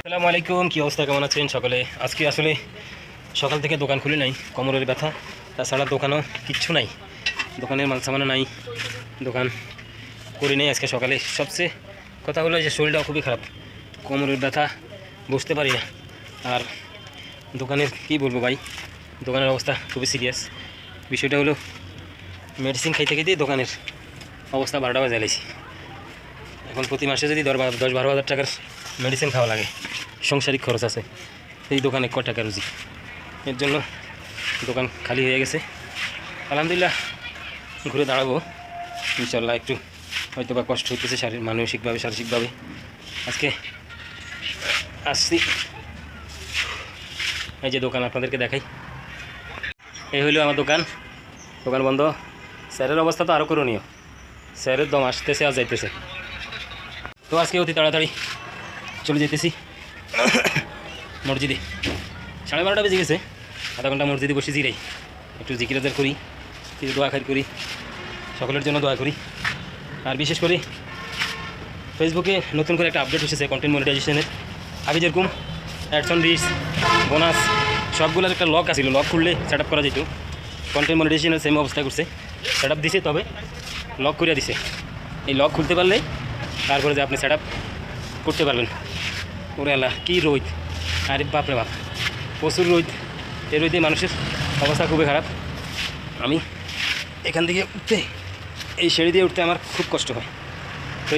আসসালামু আলাইকুম, কী অবস্থা, কেমন আছেন সকলে? আজকে আসলে সকাল থেকে দোকান খুলে নাই, কোমরের ব্যথা, তাছাড়া দোকানও কিচ্ছু নাই, দোকানের মাল সামানও নাই, দোকান করি নাই আজকে সকালে। সবচেয়ে কথা হলো যে শরীরটাও খুবই খারাপ, কোমরের ব্যথা, বসতে পারি না। আর দোকানের কি বলবো ভাই, দোকানের অবস্থা খুবই সিরিয়াস। বিষয়টা হলো মেডিসিন খাইতে খাইতে দোকানের অবস্থা 12টা বাজে জ্বালাইছি। এখন প্রতি মাসে যদি 10-12 হাজার টাকার মেডিসিন খাওয়া লাগে, সংসারিক খরচ আছে, এই দোকানে ক টাকা রুজি। এর জন্য দোকান খালি হয়ে গেছে। আলহামদুলিল্লাহ ঘুরে দাঁড়াবো ইনশাল্লাহ। একটু হয়তো বা কষ্ট হইতেছে মানসিকভাবে, শারীরিকভাবে। আজকে আসছি, এই যে দোকান আপনাদেরকে দেখাই। এই হইলো আমার দোকান বন্ধ। স্যারের অবস্থা তো আরও করণীয়, স্যারের দম আসতেছে আর যাইতেছে। তো আজকে অতি তাড়াতাড়ি চলে যেতেছি মসজিদে। 12:30 বেজে গেছে, আধা ঘন্টা মসজিদে বসে জিরাই, একটু জিকিরাজার করি, কিছু দোয়া খাই করি, সকলের জন্য দোয়া করি। আর বিশেষ করে ফেসবুকে নতুন করে একটা আপডেট এসেছে কন্টেন্ট মনিটাইজেশনের। আগে যেরকম অ্যাডসন, রিচ, বোনাস সবগুলোর একটা লক আসছিল, লক খুললে সেট আপ করা যেত। কন্টেন্ট মনিটাইজেশনের সেম অবস্থা করছে, সেট আপ দিছে, তবে লক করে দিছে। এই লক খুলতে পারলে তারপরে যে আপনি সেট আপ করতে পারবেন। ওরে আল্লাহ, কী রোদ! আরে বাপরে বাপ, প্রচুর রোদ। এই রোদে মানুষের অবস্থা খুবই খারাপ। আমি এখান থেকে উঠতে, এই সিঁড়ি দিয়ে উঠতে আমার খুব কষ্ট হয়। তো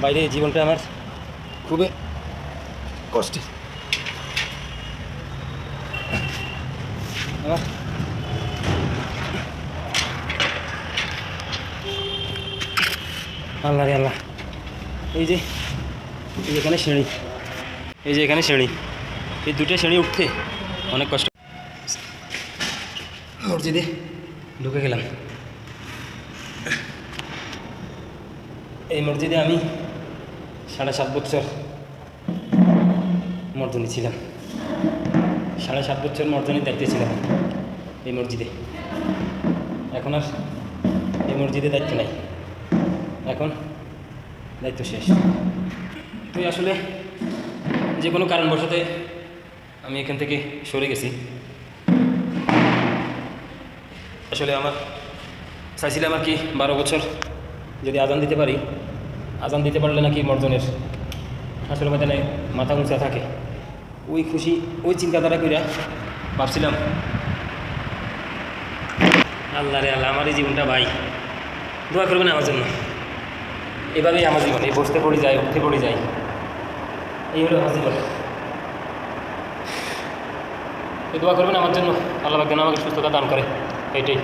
বাইরে জীবনটা আমার খুবই কষ্টের। আমার আল্লাহ রে আল্লাহ, এই যে এখানে সিঁড়ি, এই যে এখানে সিঁড়ি, এই দুটো সিঁড়ি উঠতে অনেক কষ্ট। মসজিদে ঢুকে গেলাম। এই মসজিদে আমি 7.5 বছর মর্দনী ছিলাম, 7.5 বছর মর্দনীর দায়িত্বে ছিলাম এই মসজিদে। এখন আর এই মসজিদে দায়িত্ব নাই, এখন দায়িত্ব শেষ। তো আসলে যে কোনো কারণবশতে আমি এখান থেকে সরে গেছি। আসলে আমার চাইছিলাম আর কি 12 বছর যদি আজান দিতে পারি, আজান দিতে পারলে নাকি মর্জনের আসলে ময়দানে মাথা উঁচা থাকে, ওই খুশি, ওই চিন্তাধারা কইরা ভাবছিলাম আল্লাহ রে আল্লাহ, আমার এই জীবনটা ভাই দোয়া করবেন আমার জন্য। এভাবেই আমার জীবন, এই বসতে পড়ে যায়, উঠতে পড়ে যায়, এই হলো আমার জীবন। এই দোয়া করবেন আমার জন্য, আল্লাহ যেন আমাকে সুস্থতা দান করে, এইটাই।